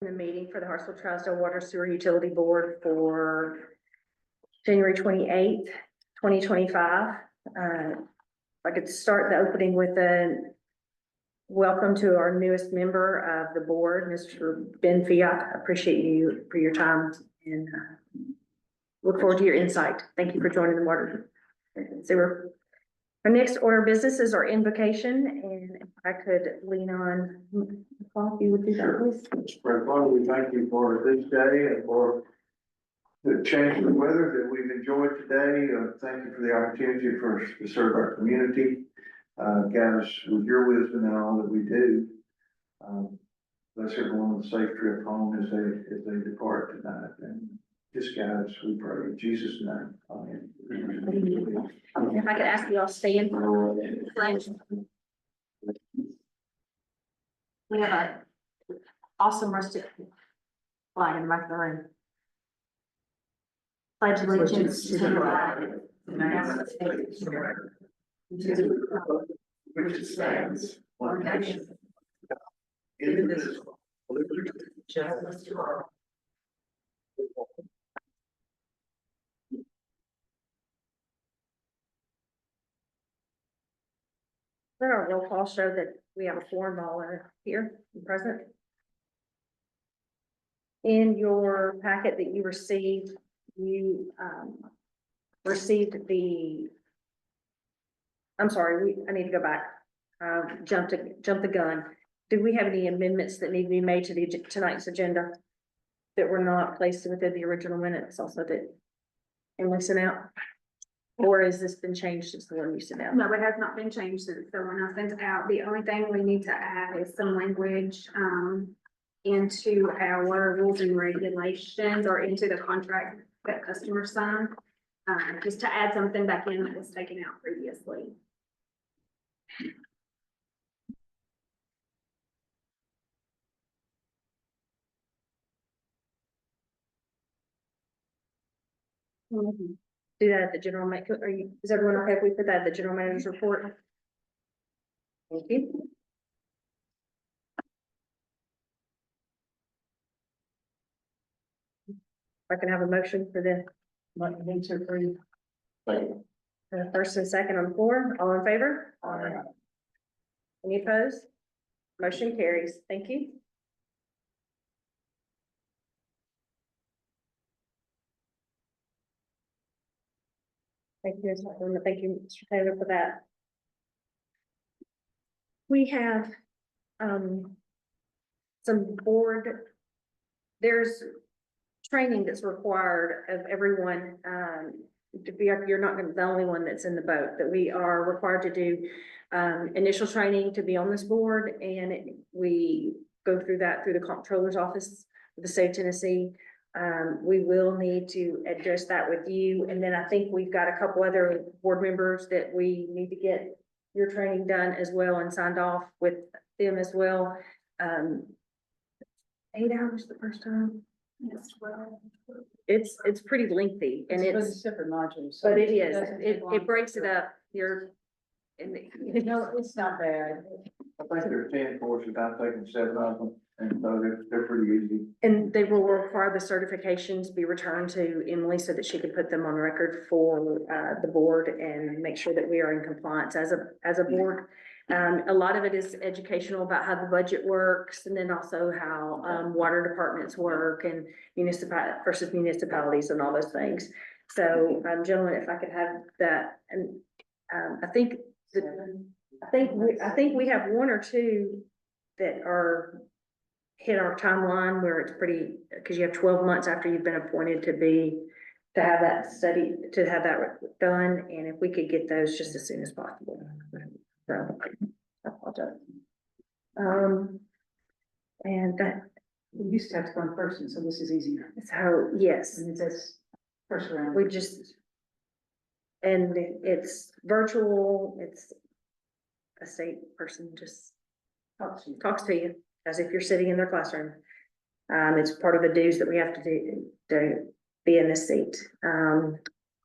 The meeting for the Hartsville Trousdale Water Sewer Utility Board for January 28th, 2025. I could start the opening with a welcome to our newest member of the board, Mr. Ben Fiat. I appreciate you for your time and look forward to your insight. Thank you for joining the water sewer. Our next order of business is our invocation, and if I could lean on, Paul, if you would do that, please. Mr. Father, we thank you for this day and for the change in the weather that we've enjoyed today. Thank you for the opportunity for us to serve our community. Guide us with your wisdom in all that we do. Bless everyone with a safe trip home as they depart tonight. And just guide us, we pray in Jesus' name. Amen. If I could ask you all to stand. We have an awesome rustic flag in the back of the room. Pledge allegiance to the flag of the United States of America, to the republic which stands one nation, indivisible, with justice for all. Let our roll call show that we have a quorum all here and present. In your packet that you received, you received the, I'm sorry, I need to go back. Jump the gun. Do we have any amendments that need to be made to tonight's agenda that were not placed within the original minutes also that Emily sent out? Or has this been changed since the one you sent out? No, it has not been changed since the one I sent out. The only thing we need to add is some language into our rules and regulations or into the contract that customers sign. Just to add something back in that was taken out previously. Do that at the general is everyone okay if we put that at the general manager's report? Thank you. If I can have a motion for the to approve. First and second on the floor, all in favor? Aye. Any opposed? Motion carries. Thank you. Thank you, thank you, Mr. Taylor, for that. We have some board, there's training that's required of everyone. To be, you're not gonna be the only one that's in the boat, that we are required to do initial training to be on this board, and we go through that through the comptroller's office of the state of Tennessee. We will need to address that with you. And then I think we've got a couple other board members that we need to get your training done as well and signed off with them as well. 8 hours the first time. Yes, well. It's pretty lengthy and it's separate modules. but it is, it breaks it up. No, it's not bad. I think there's 10 courses. I've taken 7 of them, and so they're pretty easy. And they will require the certifications be returned to Emily so that she could put them on record for the board and make sure that we are in compliance as a board. A lot of it is educational about how the budget works, and then also how water departments work and municipalities and all those things. So, gentlemen, if I could have that, and I think we have 1 or 2 that are hit our timeline where it's pretty, because you have 12 months after you've been appointed to have that study, to have that done. And if we could get those just as soon as possible. So I apologize. And that, We used to have to go in person, so this is easier. so, yes, And it's first round. we just, and it's virtual, it's a state person just talks to you as if you're sitting in their classroom. It's part of the dues that we have to do to be in this seat. I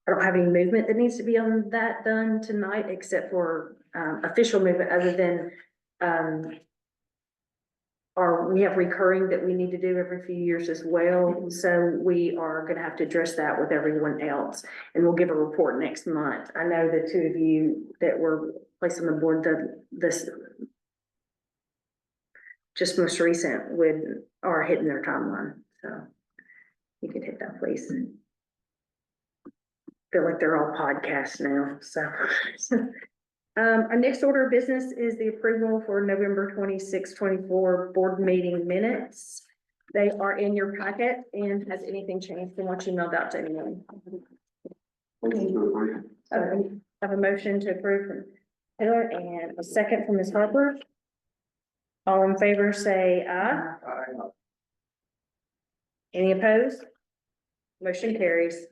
don't have any movement that needs to be on that done tonight, except for official movement other than we have recurring that we need to do every few years as well. So we are gonna have to address that with everyone else. And we'll give a report next month. I know the two of you that were placed on the board, this just most recent are hitting their timeline, so you could hit that, please. Feel like they're all podcasts now, so. Our next order of business is the approval for November 26, 24 board meeting minutes. They are in your packet, and has anything changed from what you mailed out to anyone? Have a motion to approve from Taylor and a second from Ms. Harper. All in favor, say aye. Any opposed? Motion carries.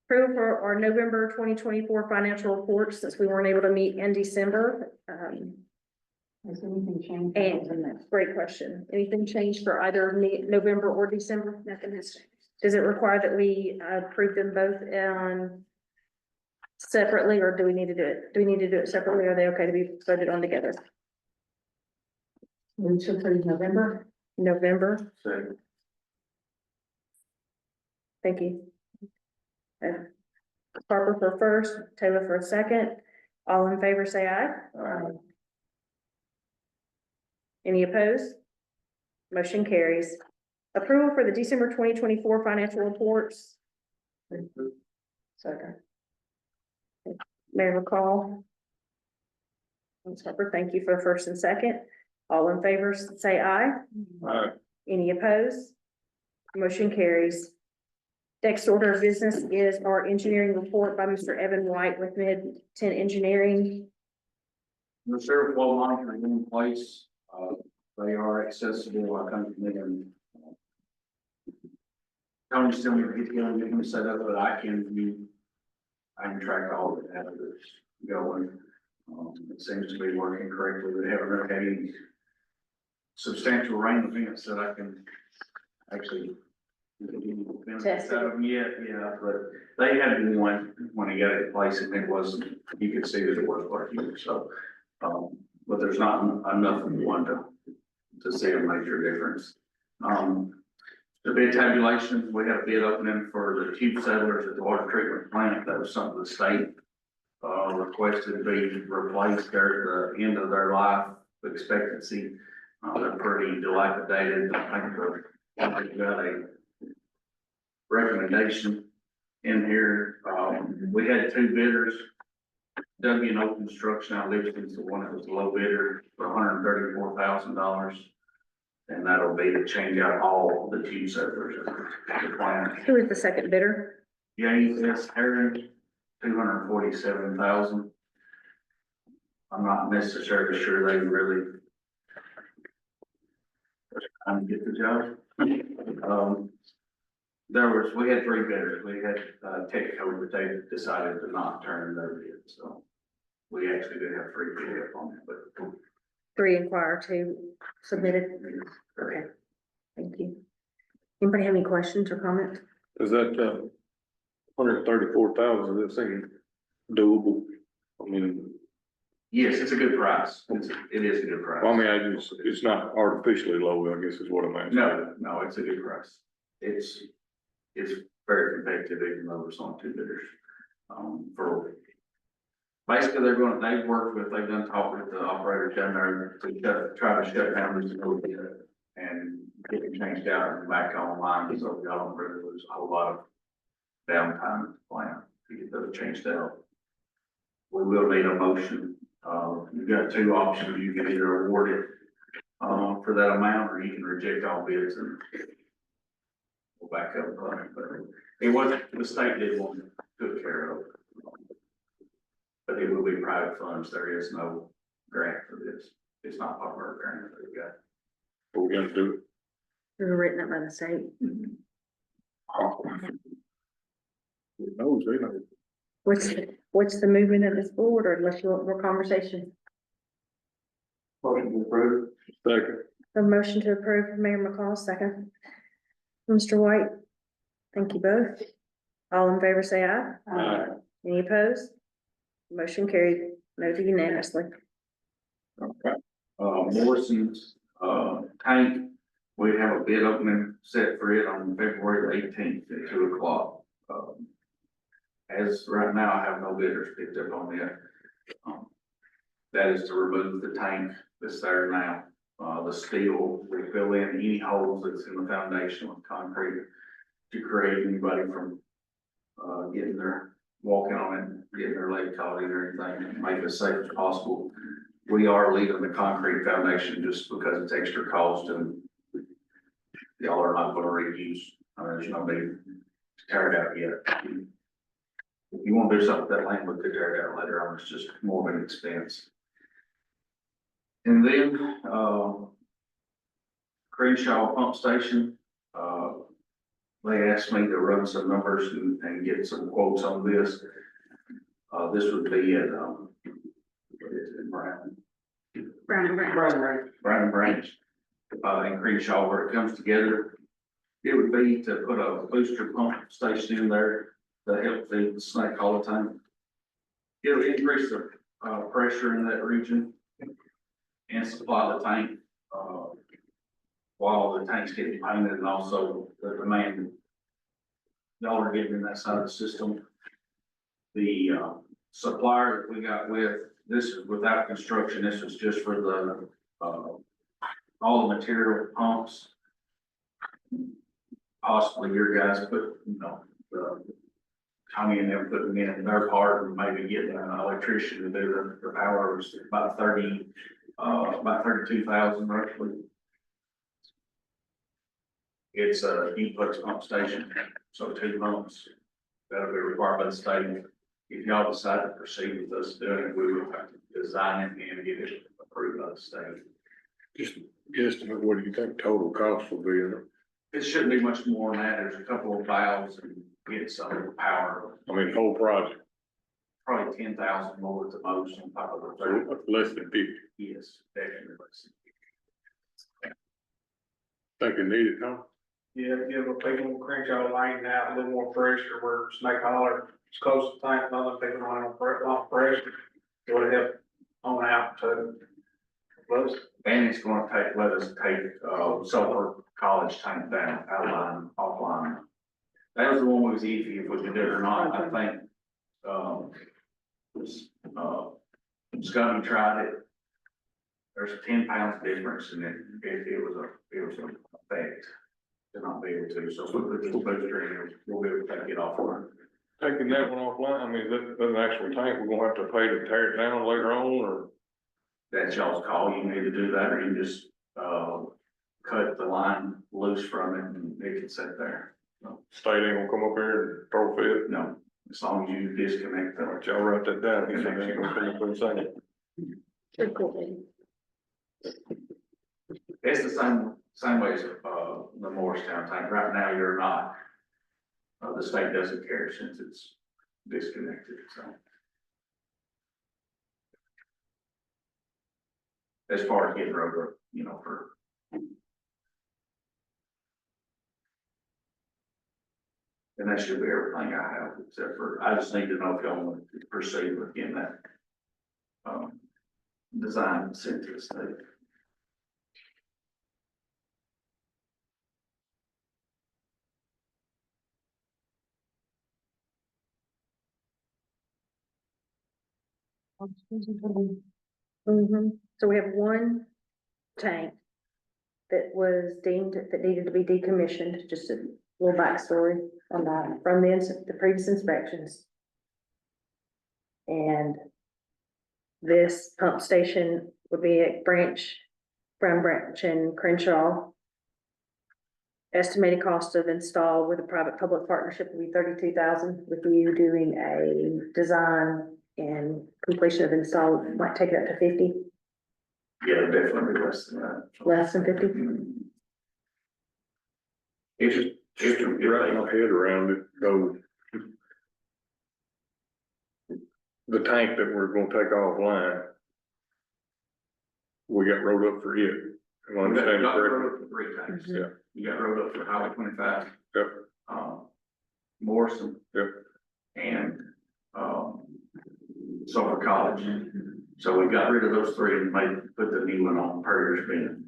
Approval for our November 2024 financial reports, since we weren't able to meet in December. Has anything changed? And great question. Anything changed for either November or December? Nothing has changed. Does it require that we approve them both separately, or do we need to do it? Do we need to do it separately? Are they okay to be voted on together? Move to approve November. November, Second. thank you. Harper for first, Taylor for a second. All in favor, say aye. Any opposed? Motion carries. Approval for the December 2024 financial reports. Second. Mayor McCall. Ms. Harper, thank you for the first and second. All in favor, say aye. Any opposed? Motion carries. Next order of business is our engineering report by Mr. Evan White with Mid-10 Engineering. The sheriff well monitoring in place, they are accessible, I come to them. Tony still need to get together and get them set up, but I can track all the data that's going. It seems to be working correctly, we haven't really had any substantial rain events that I can actually benefits out of them yet, yeah, but they had one when he got it in place, and it wasn't, you could see that it was working, so. But there's not enough of one to see a major difference. The bid tabulation, we had a bid opening for the tube settlers at the water treatment plant. That was something the state requested to be replaced. They're at the end of their life expectancy. They're pretty dilapidated. I think they've got a recommendation in here. We had two bidders. W&O Construction out of Livingston's the one that was the low bidder for $134,000. And that'll be to change out all the tube settlers at the plant. Who is the second bidder? James S. Herring, $247,000. I'm not necessarily sure they really get the job. We had three bidders. We had Techco, but they decided to not turn their bid, so we actually did have three bid up on it, but. 3 inquire, 2 submitted. Okay, thank you. Anybody have any questions or comments? Is that, 134,000, is that thing doable? I mean, Yes, it's a good price. It is a good price. I mean, it's not artificially low, I guess is what I'm asking. No, it's a good price. It's very competitive, even though there's only two bidders. Basically, they've done talk with the operators down there to try to shut down this road and get it changed out and back online, so we don't really lose a whole lot of downtime at the plant to get those changed out. We will need a motion. You've got two options. You can either award it for that amount, or you can reject all bids and we'll back up. But it wasn't, the state did want it took care of. But it will be private funds. There is no grant for this. It's not part of our grant that we've got. What we gotta do? Who were written up by the state? Who knows, they know. What's the movement of this board, or unless you want more conversation? Motion approved. Second. A motion to approve from Mayor McCall, second. Mr. White, thank you both. All in favor, say aye. Aye. Any opposed? Motion carried, noted unanimously. Okay. Morrison's, Tank, we have a bid opening set for it on February 18th at 2 o'clock. As right now, I have no bidders picked up on that. That is to remove the tank that's there now. The steel, we fill in any holes that's in the foundation with concrete to create anybody from, getting their, walking on it, getting their leg caught in or anything, and make it as safe as possible. We are leaving the concrete foundation just because it's extra cost and y'all are not gonna reuse. There's no need to tear it out yet. If you wanna do something with that land, we could tear it out later on. It's just more of an expense. And then, Crenshaw Pump Station, they asked me to run some numbers and get some quotes on this. This would be at, what is it, Brown Brown and Brown. and Branch, in Crenshaw, where it comes together. It would be to put a booster pump station in there to help feed the snake all the time. It'll increase the, pressure in that region and supply the tank, while the tank's getting painted and also the demand y'all are getting in that side of the system. The, supplier that we got with, this is without construction, this is just for the, all the material pumps. Possibly your guys put, Tommy and them putting in their part and maybe getting an electrician to do the power was about 32,000 roughly. It's a duplex pump station, so 2 pumps. That'll be required by the state. If y'all decide to proceed with us doing it, we will have to design it and get it approved by the state. Just guesstimate, what do you think total cost will be? It shouldn't be much more than that. There's a couple of valves and get some power, I mean, whole project, probably 10,000 more at the most on top of the so 30. less than 50. Yes, definitely. Think you need it, huh? Yeah, give a people in Crenshaw Lane now a little more pressure where Snake Holler is close to tank, other people want a lot pressure. It would help on out too. Plus, And it's gonna let us take, Sulphur College tank down, outline, offline. That was the one that was iffy if we could do it or not, I think, Scotty tried it. There's a 10 pounds difference and it was a effect to not be able to, so if we put this booster in, we'll be able to take it offline. Taking that one offline, I mean, that's an actual tank, we're gonna have to pay to tear it down later on, or? That's y'all's call, you can either do that or you can just, cut the line loose from it and it can sit there. State ain't gonna come up here and throw a fit. No, as long as you disconnect the. Alright, y'all write that down, he said they ain't gonna come up and say it. Pretty cool. It's the same way as, the Morristown tank. Right now, you're not. The state doesn't care since it's disconnected, so. As far as getting road, for. And that should be everything I have, except for, I just need to know if y'all want to proceed with getting that. Design sent to the state. So we have one tank that was deemed, that needed to be decommissioned, just a little backstory on that, from the previous inspections. And this pump station would be at Brown Branch and Crenshaw. Estimated cost of install with a private-public partnership would be 32,000, with you doing a design and completion of install, might take it up to 50, Yeah, definitely less than that. less than 50. It's Just to wrap my head around it, though. The tank that we're gonna take offline. We got rolled up for it, if I You understand got correctly. road up for 3 tanks. Mhm. Yeah. You got road up for Highway 25. Yep. Morrison. Yep. And, Sulphur College. So we got rid of those 3 and put the new one on Perry's Bend.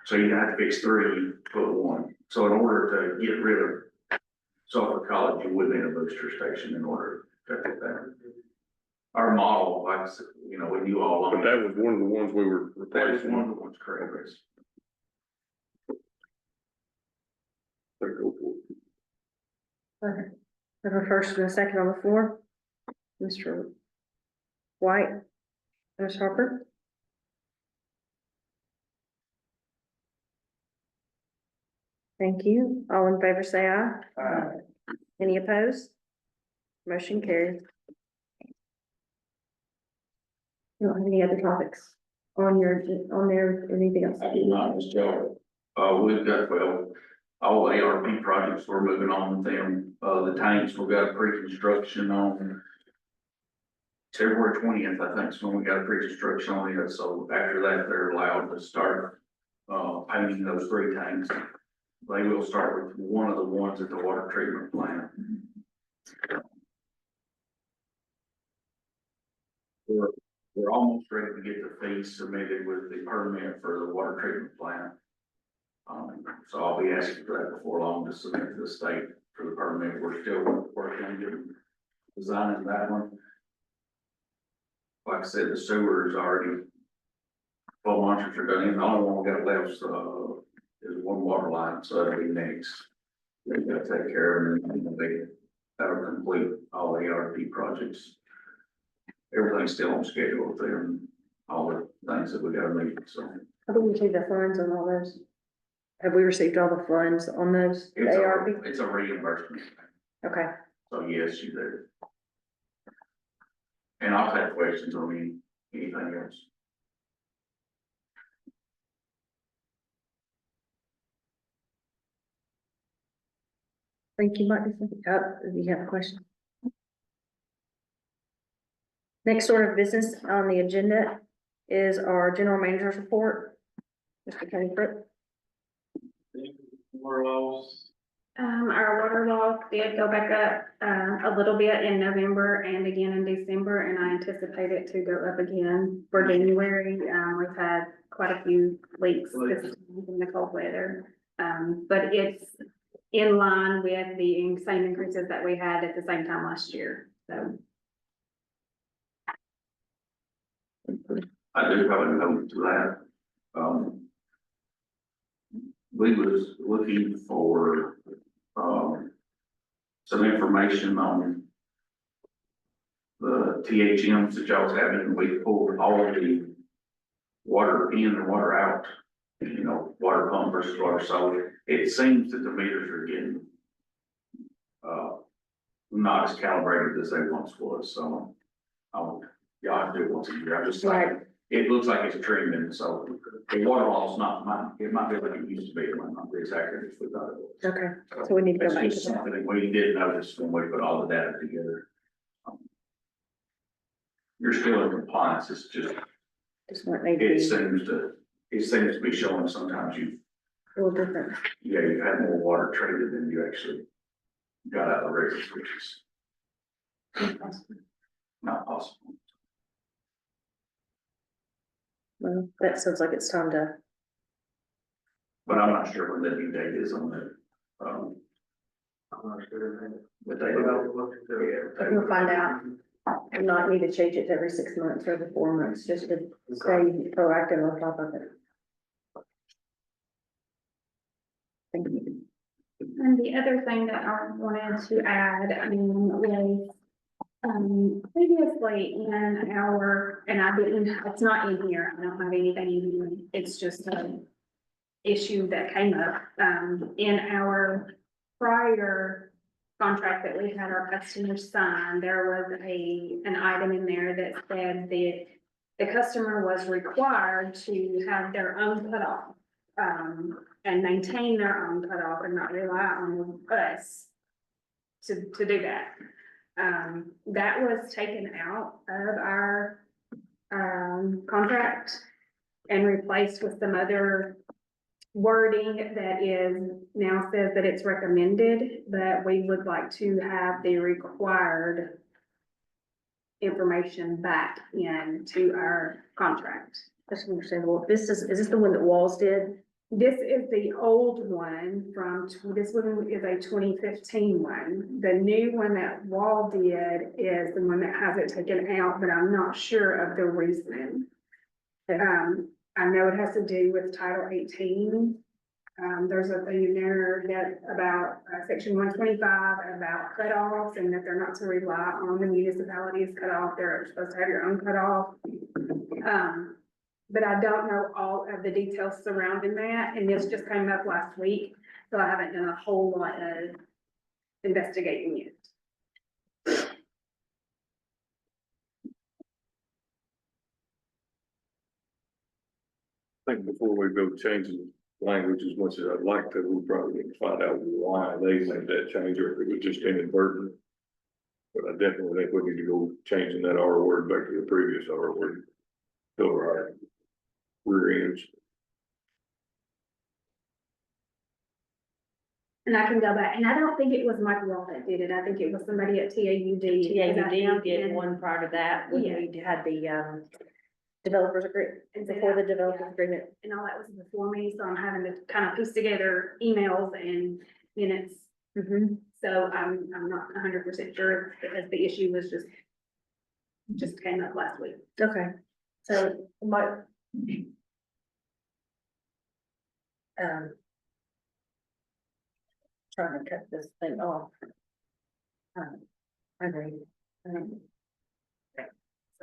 So you have to fix 3, put 1. So in order to get rid of Sulphur College, you would need a booster station in order to get that. Our model, like, I said, you know, when you all. But that was one of the ones we were That was replacing. one of the ones, correct, Chris? So go for it. Okay. We have a first and a second on the floor. Mr. White, Ms. Harper. Thank you. All in favor, say aye. Any opposed? Motion carries. You don't have any other topics on there, anything else? I do not, Ms. Joe. We've got, well, all the ARP projects, we're moving on with them. The tanks, we've got a pre-construction on February 20th, I think, is when we got a pre-construction on it. So after that, they're allowed to start, painting those 3 tanks. They will start with one of the ones at the water treatment plant. We're almost ready to get the fees submitted with the permit for the water treatment plant. So I'll be asking for that before long to submit to the state for the permit. We're still working on getting designing that one. Like I said, the sewer is already, 12 months are done in. The only one we got left, is one water line, so that'll be next. We gotta take care of it, and that'll complete all the ARP projects. Everything's still on schedule with them, all the things that we gotta meet, so. Have we received the funds on all those? Have we received all the funds on those, the ARP? It's a reimbursement, Okay, so yes, you do. And I'll take questions on anything else. thank you, Mike. Do you have a question? Next order of business on the agenda is our general manager's report. Mr. Kenny Pruitt. We're lost. Our water loss did go back up, a little bit in November and again in December, and I anticipate it to go up again for January. We've had quite a few leaks this time in the cold weather. But it's in line with the same increases that we had at the same time last year, so. I do have a note to that. We was looking for, some information on the THMs that y'all was having, and we pulled all of the water in and water out, you know, water pump versus water sold. It seems that the meters are getting, not as calibrated as they once was, so, y'all do it once a year, I'm just Right. saying. It looks like it's trending, so the water loss it might be like it used to be, it might not be as accurate as we thought it was. Okay, so we need to go That's back to just that. something that we did notice when we put all the data together. You're still in compliance, it's just, Just want maybe it a seems to be showing sometimes little different. you've had more water treated than you actually got out of the records, which is not possible. Well, that sounds like it's time to, But I'm not sure when the new date is on it. I'm not sure. But they, we'll find out. We might need to change it every 6 months or every 4 months, just to stay proactive on top of it. Thank you. And the other thing that I wanted to add, was, previously in our, and I didn't, it's not in here, I don't have anything in here, it's just an issue that came up, in our prior contract that we had our customers sign, there was an item in there that said that the customer was required to have their own cutoff, and maintain their own cutoff and not rely on us to do that. That was taken out of our, contract and replaced with some other wording that is now says that it's recommended, but we would like to have the required information back into our contract. That's understandable. Is this the one that Walls did? This is the old one from, this one is a 2015 one. The new one that Wall did is the one that has it taken out, but I'm not sure of the reason. I know it has to do with Title 18. There's a thing in there that about section 125 about cutoffs and that they're not to rely on the municipalities cutoff. They're supposed to have your own cutoff. But I don't know all of the details surrounding that, and this just came up last week, so I haven't done a whole lot of investigating yet. I think before we go changing language as much as I'd like to, we probably need to find out why they made that change, or if it was just inadvertent. But I definitely think we need to go changing that R word back to the previous R word. Over our rear ends. And I can go back, and I don't think it was Mike Wall that did it, I think it was somebody at TAUD. TAUD did one prior to that, when Yeah. we had the, developers agreement, And before the developers agreement. And all that was before me, so I'm having to kind of piece together emails and minutes. Mhm. So I'm not 100% sure, because the issue was just came up last week. Okay, so my. Trying to cut this thing off. I agree. So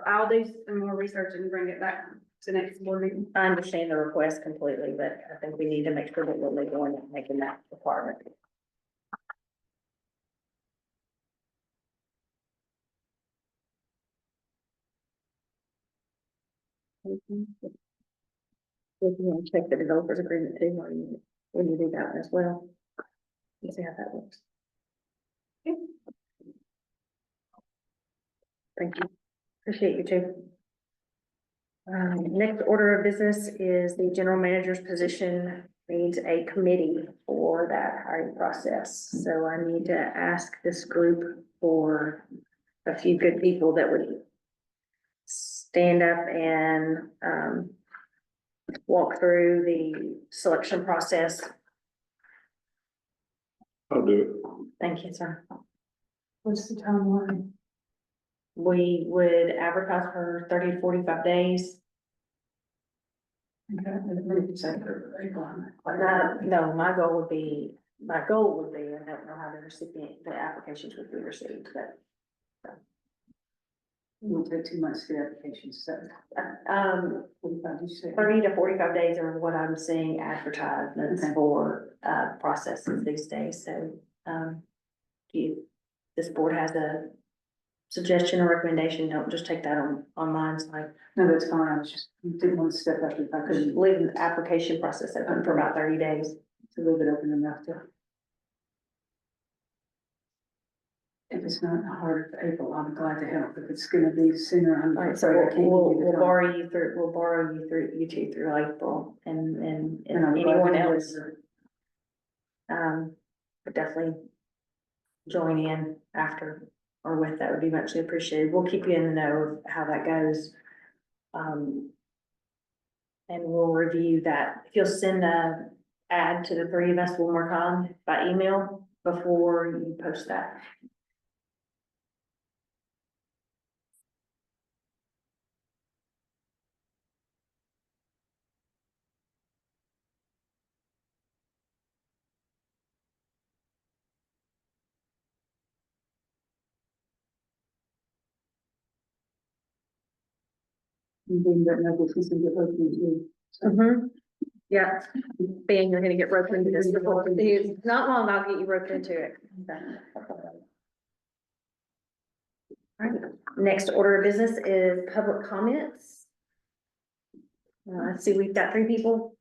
I'll do some more research and bring it back to next board meeting. I understand the request completely, but I think we need to make sure that we're legal in making that requirement. If you want to check the developers agreement too, when you do that one as well. You see how that works. Thank you. Appreciate you too. Next order of business is the general manager's position needs a committee for that hiring process. So I need to ask this group for a few good people that would stand up and, walk through the selection process. I'll do Thank you, sir. What's the timeline? We would advertise for 30 to 45 days. Okay, and maybe say for April. No, my goal would be, I don't know how the recipient, the applications would be received, but, It won't take 2 months for the application, so. 45, you say? 30 to 45 days are what I'm seeing advertisements Okay. for, processes these days, so, this board has a suggestion or recommendation, don't just take that on mine, it's like, No, that's fine, I was just, didn't want to step up if I just couldn't, leave the application process open for about 30 days. to leave it open enough to. If it's not harder for April, I'm glad to help, if it's gonna be sooner, I'm All right, so afraid I can't. we'll give you the time. borrow you two through April and And I'm glad anyone to do else, would definitely join in after or with that would be muchly appreciated. We'll keep you in the know of how that goes. And we'll review that. If you'll send the ad to the three of us one more time by email before you post that. And then that number, she's gonna get open too. Mm-hmm. Yeah, Ben, you're gonna get roped into this before, it's not long, I'll get you roped into it. Alright, next order of business is public comments. Let's see, we've got 3 people.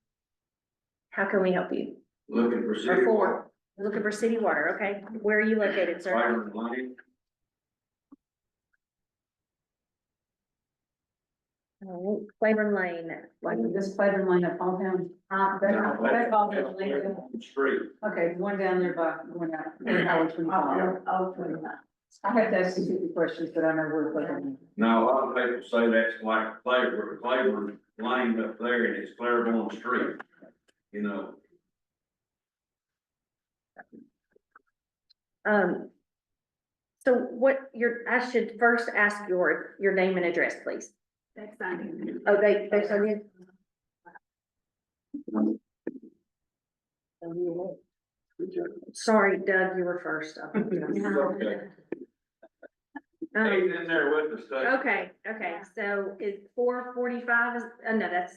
How can we help you? Looking for Or city 4? water. Looking for city water, okay, where are you located, sir? Byron Lane. Claiborne Lane. Like this Claiborne Lane up all down. That all down Lane. Street. Okay, one down there by, one out, Howard 25. Oh, 29. I have to ask you 50 questions, but I know where Claiborne. Now, a lot of people say that's like Claiborne Lane up there and it's Claiborne Street. you know. So I should first ask your name and address, please. That's fine. Oh, they said it? Sorry, Doug, you were first. He's in there with us, Dave. Okay, so is 445 no, that's,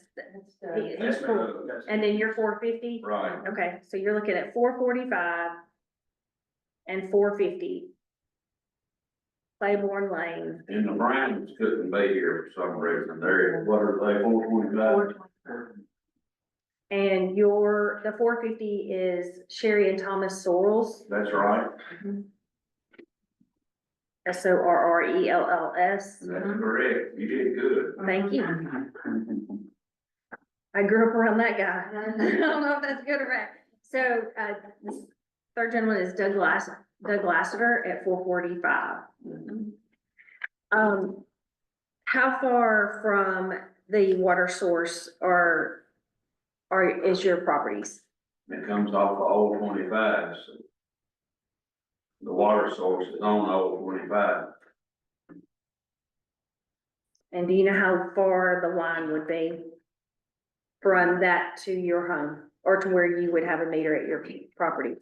he's full, and then you're 450? Right. Okay, so you're looking at 445 and 450. Claiborne Lane. And the Browns couldn't be here for some reason, they're, what are they, 425? And the 450 is Sherry and Thomas Sorrells, That's right, Sorrells. that's correct, you did good. Thank you. I grew up around that guy. I don't know if that's good or bad. So, this third gentleman is Doug Lassiter at 445. How far from the water source is your properties? It comes off of Old 25, so. The water source is on Old 25. And do you know how far the line would be from that to your home or to where you would have a meter at your property?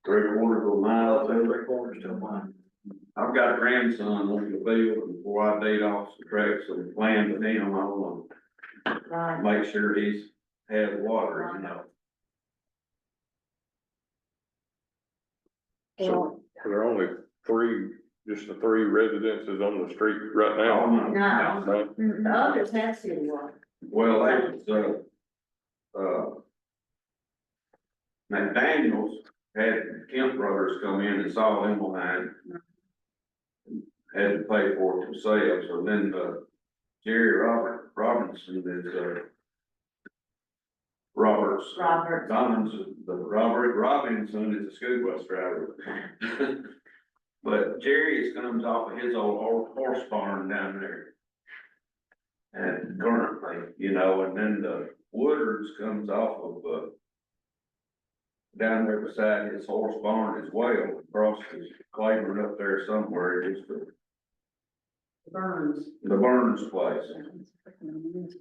3/4 of a mile, 3/4 to a mile. I've got a grandson on the field, and before I date off the tracks and plan with him, I want to make sure he's had water, you know. So there are only just the 3 residences on the street right now. No. No? The others have city water. Well, they was, McDaniels had Kemp Brothers come in and saw them behind. Had to pay for it themselves, so then, Jerry Robinson is, Robert Robinson is a school bus driver. But Jerry's comes off of his old horse barn down there. And currently, you know, and then the Woodards comes off of, down there beside his horse barn as well, across his Claiborne up there somewhere, just the Burns place. Mhm.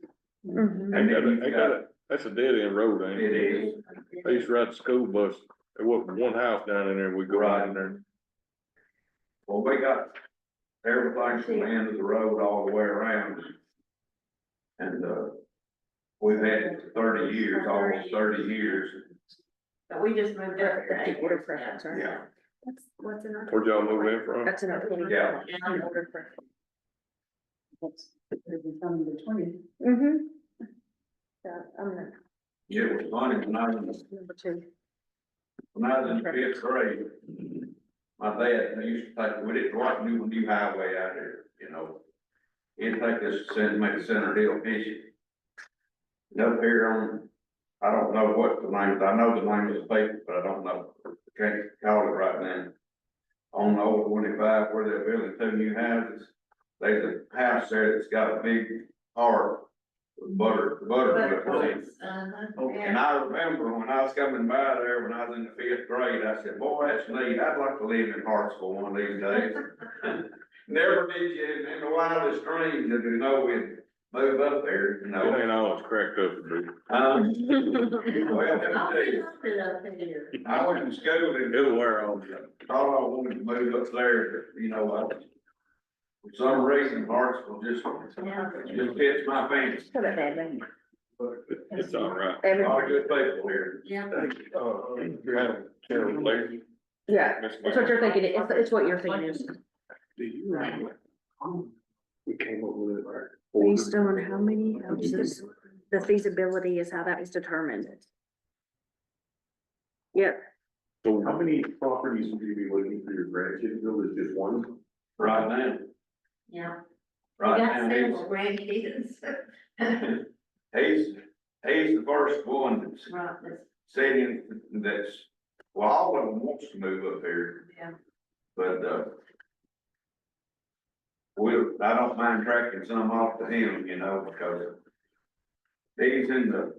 And then you've got, That's a dead end road, ain't it it? is, I used to ride the school bus. There wasn't one house down in there and we go right in there. well, we got everything from the end of the road all the way around. And, we've had it for 30 years, almost 30 years. But we just moved up there. Order preference, right? Yeah. What's in our? Where'd y'all move in from? That's another. Yeah. Order preference. Becoming the 20. Mm-hmm. So, I'm gonna, It was funny, number 2. when I was in 5th grade, my dad, he used to take, we didn't go out and do a new highway out there, you know. He'd take us to make Center Hill fishing. And up here on, I don't know what the name, I know the name of the paper, but I don't know, can't call it right now. On Old 25, where they're building 2 new houses, there's a house there that's got a big heart with butter in it. And I remember when I was coming by there, when I was in the 5th grade, I said, boy, that's neat, I'd like to live in Hartsville one of these days. Never did you in the wildest dreams, that you know, we'd move up there, you It know. ain't all it's cracked up to be. Well, let me tell you, I went to school and It'll wear off. all I wanted to move up there, you know, for some reason, Hartsville just fits my fancy. Put it that way. It's all right. A lot of good people here. You're having Carol Blair. Yeah, Miss it's what you're thinking, it's what you're thinking is. Do you remember? We came up with it. Based on how many houses, the feasibility is how that was determined. Yep, So how many properties would you be looking for your grandkids to build? Is just one? Right now, Yeah. right got now, several grandkids. he's the first one that's Right, saying that's, well, all of them wants to move up here. yeah. But, I don't mind tracking some off to him, you know, because he's in the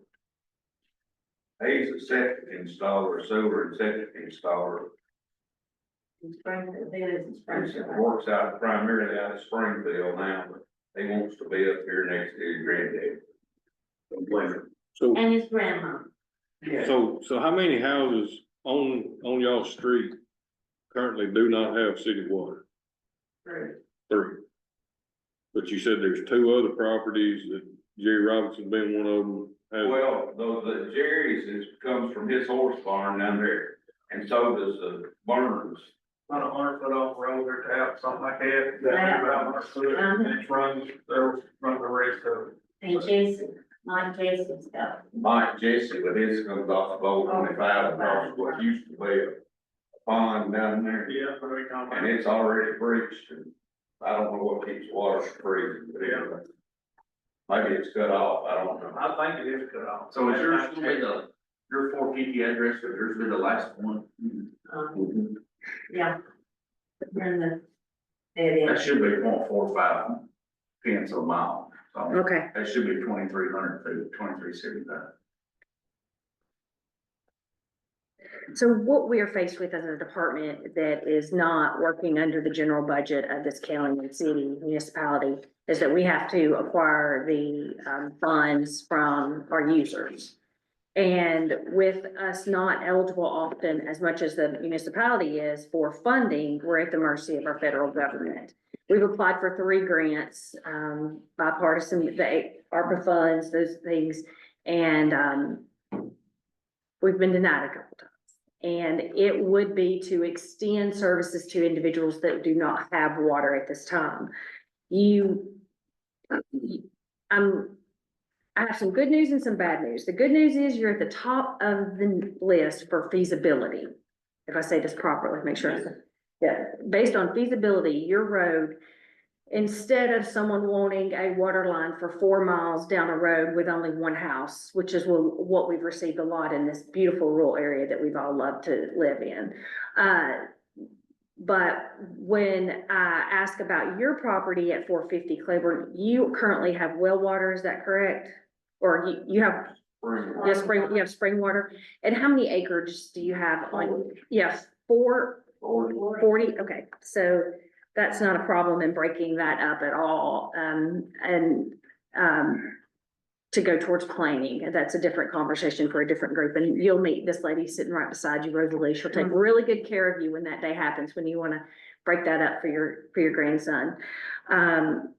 He's a septic installer, sewer and septic installer. He works out primarily out of Springfield now, but he wants to be up here next to his granddad. So, And his grandma. so how many houses on y'all street currently do not have city water? Three. But you said there's two other properties that Jerry Robinson being one of them. has- Well, the Jerry's comes from his horse farm down there, and so does the Burns. About 100 foot off road or tap, something like that. That's Yeah. about 100 foot, and it runs, they'll run the rest of it. And Jason, Mike Jason's got. Mike Jesse, but his comes off of old 25 across what used to be a pond down there. Yeah, what are we talking And about? it's already breached, and I don't know what keeps water from freezing, but anyway. Maybe it's cut off, I don't know. I think it is cut off. So is yours gonna be your 450 address, or yours be the last one? Yeah. And the, it That is. should be 0.45 pence a mile, so Okay, that should be 2,300 feet, 2,375. so what we are faced with as a department that is not working under the general budget of this county and city municipality is that we have to acquire the funds from our users. And with us not eligible often as much as the municipality is for funding, we're at the mercy of our federal government. We've applied for 3 grants, bipartisan, the ARPA funds, those things, and we've been denied a couple times. And it would be to extend services to individuals that do not have water at this time. I have some good news and some bad news. The good news is you're at the top of the list for feasibility. If I say this properly, make sure. Yeah, based on feasibility, your road, instead of someone wanting a water line for 4 miles down a road with only one house, which is what we've received a lot in this beautiful rural area that we've all loved to live in. But when I ask about your property at 450 Claiborne, you currently have well water, is that correct? Or you have, you have spring water? And how many acres do you have on? Yes, 40, okay, so that's not a problem in breaking that up at all. To go towards planning, that's a different conversation for a different group, and you'll meet this lady sitting right beside you, Rosalie. She'll take really good care of you when that day happens, when you wanna break that up for your grandson. And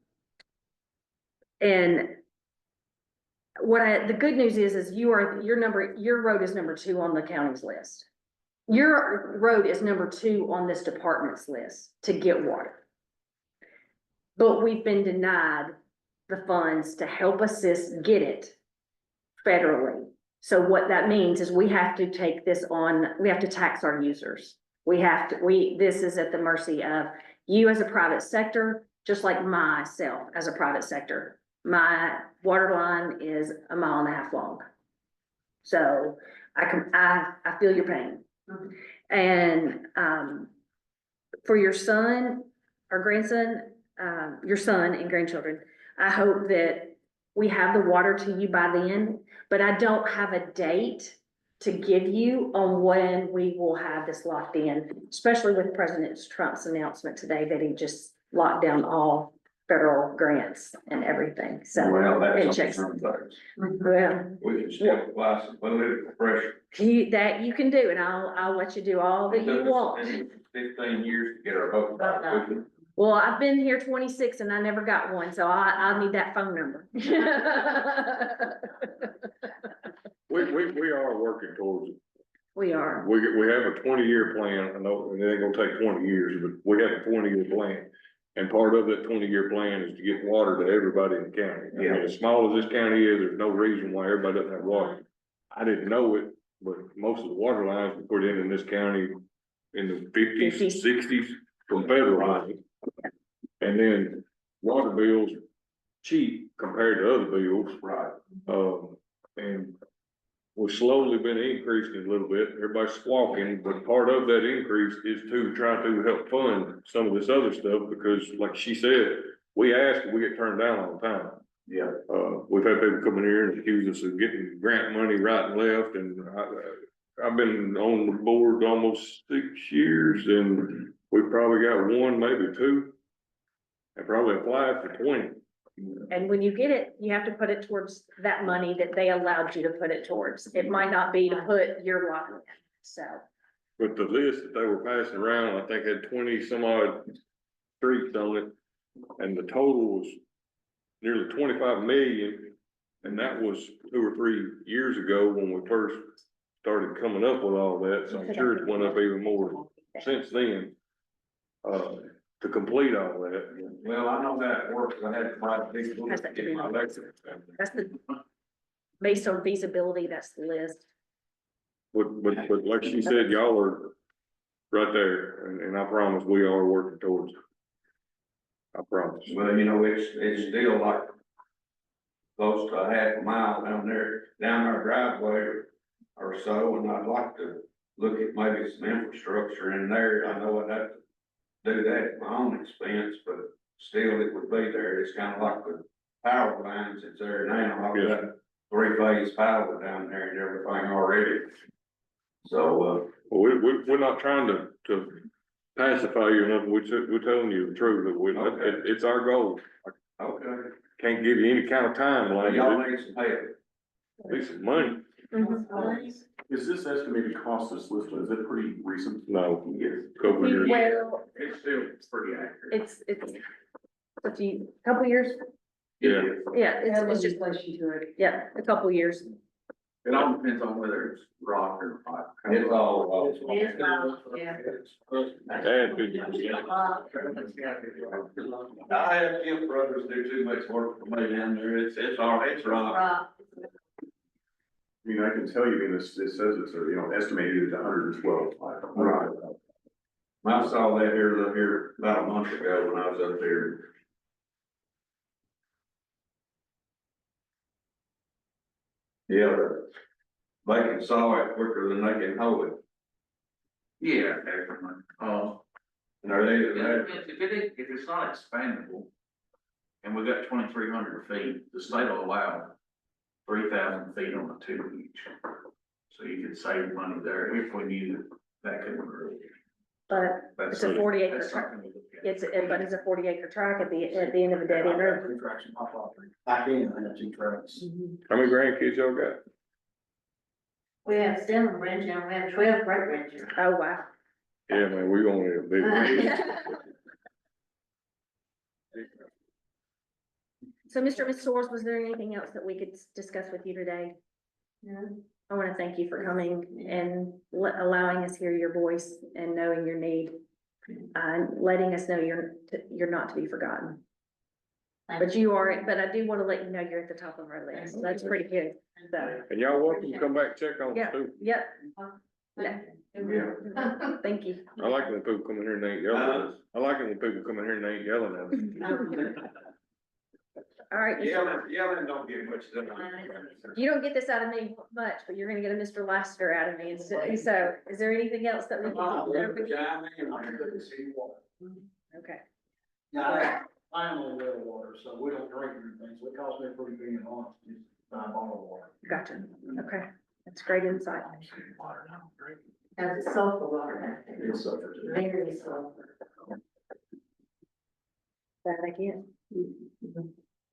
the good news is your road is number 2 on the county's list. Your road is number 2 on this department's list to get water. But we've been denied the funds to help assist get it federally. So what that means is we have to take this on, we have to tax our users. This is at the mercy of you as a private sector, just like myself as a private sector. My water line is 1.5 miles long. So I feel your pain. And, for your son or grandson, your son and grandchildren, I hope that we have the water to you by then, but I don't have a date to give you on when we will have this locked in, especially with President Trump's announcement today that he just locked down all federal grants and everything, so. Well, it that's checks. some things. Well, We can still apply some political pressure. that you can do, and I'll let you do all that you want. 15 years to get our vote back. Well, I've been here 26 and I never got one, so I need that phone number. We are working towards it. We are. We have a 20-year plan. I know it ain't gonna take 20 years, but we have a 20-year plan. And part of that 20-year plan is to get water to everybody in the county. I mean, as small as this county is, there's no reason why everybody doesn't have water. I didn't know it, but most of the water lines were put in this county in the 50s, 60s from federal money. And then water bills are cheap compared to other bills. Right. And we've slowly been increasing a little bit. Everybody's squawking, but part of that increase is to try to help fund some of this other stuff, because like she said, we ask and we get turned down all the time. Yeah. We've had people come in here and accuse us of getting grant money right and left, and I've been on the board almost 6 years, and we've probably got one, maybe two. And probably applied for 20. And when you get it, you have to put it towards that money that they allowed you to put it towards. It might not be to put your line in, so. But the list that they were passing around, I think had 20 some odd streets on it. And the total was nearly 25 million. And that was 2 or 3 years ago when we first started coming up with all that. So I'm sure it's went up even more since then. To complete all that. Well, I know that works, I had to buy a big book That's to that get my community. license. That's the, based on feasibility, that's the list. But like she said, y'all are right there, and I promise we are working towards it. I promise. Well, you know, it's still like close to a half a mile down our driveway or so, and I'd like to look at maybe some infrastructure in there. I know I'd have to do that at my own expense, but still it would be there. It's kind of like the power lines that's there now. I've got 3-phase power down there and everything already. So, Well, we're not trying to pacify you or nothing, we're telling you the truth, that Okay. it's our goal. okay. Can't give you any kind of Well, timeline, y'all at need some help. least some money. Is this estimated cost that's listed, is it pretty recent? No, couple of years. Well, It's still pretty accurate. it's a couple years, Yeah, yeah, Add it's just, legislation to it. yeah, a couple years. It all depends on whether it's rock or not. It's all. It's all, yeah. add 50%. I have Gift Brothers do too much work for me down there. It's rock. Rock. I mean, I can tell you, I mean, this says it's, estimated at 112. Right. I saw that here about a month ago when I was up there. Yeah, they can saw it quicker than they can hoe it. Yeah, definitely. And are they, If it's not expandable, and we've got 2,300 feet, the state will allow 3,000 feet on the 2 each. So you could save money there if we knew that could grow. But it's a 40 acre That's tract. something to look at. But it's a 40 acre tract at the end of a dead end road. 3 tracks in my property. Back in, I have 2 tracks. How many grandkids y'all got? We have 7 grandchildren, we have 12 great grandchildren. Oh, wow. Yeah, man, we gonna need a big one. So, Mr. and Ms. Soares, was there anything else that we could discuss with you today? No. I want to thank you for coming and allowing us hear your voice and knowing your need. And letting us know you're not to be forgotten. But you are, but I do want to let you know you're at the top of our list. That's pretty good. So, And y'all welcome to come back and check on us yeah, too. yep. Yeah. Thank you. I like when people come in here and they ain't yelling at us. I like it when people come in here and they ain't yelling at us. All right. Yelling don't get much done. You don't get this out of me much, but you're gonna get a Mr. Laster out of me. And so, is there anything else that we can? Okay, Yeah, I only well water, so we don't drink anything, so it costs me pretty big on it, just buy bottled water. gotcha. Okay, that's great insight. Has a sulfur water. It's sulfur too. Very sulfur. That I get.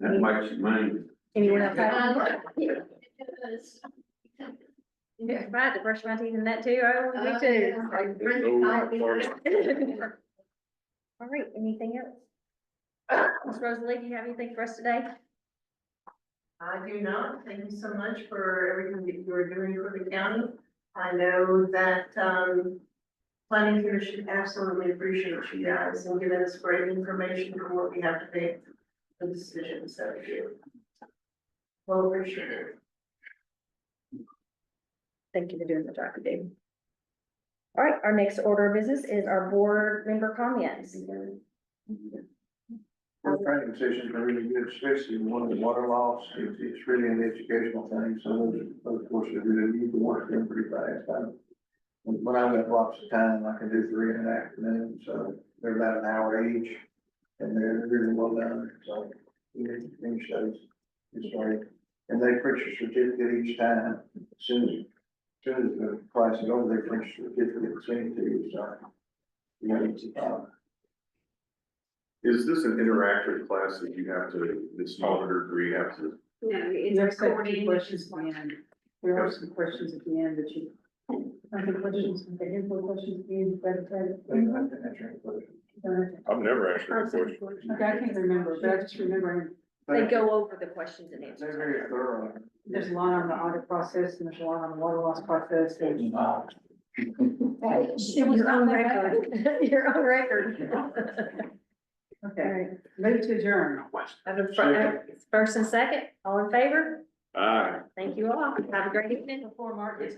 That makes you money. Anyone else? have- Yeah, if I had to brush my teeth in that too, I would be too. All right, anything else? Ms. Rosalie, do you have anything for us today? I do not. Thank you so much for everything that you are doing for the county. I know that, planning commission absolutely appreciates you guys and giving us great information for what we have to make the decisions that we do. Well, appreciate it. Thank you for doing the job you do. All right, our next order of business is our board member comments. Our training sessions are really good, especially one of the water laws. It's really an educational thing, so those courses really need to work them pretty fast. When I've got lots of time, I can do 3 in the afternoon, so they're about an hour each. And they're really well done, so we need to finish those. It's like, and they print your certificate each time, as soon as the class is over, they print your certificate and send it to you, so. You know, Is this an interactive class that you have to, this monitored, or you have to? No, it's You have to say recorded. two questions at the end. There are some questions at the end that you. I think questions, the info questions at the end, but, they don't have to answer any questions. I've never asked her a question. okay, I can't remember, but I just remember They go over the questions and They're answers. very thorough. there's a lot on the audit process and there's a lot on the water loss process and. It was on record. You're on record. Okay, move to adjourn. Have first and second, all in favor? Aye. Thank you all. Have a great evening. Before Mark gets.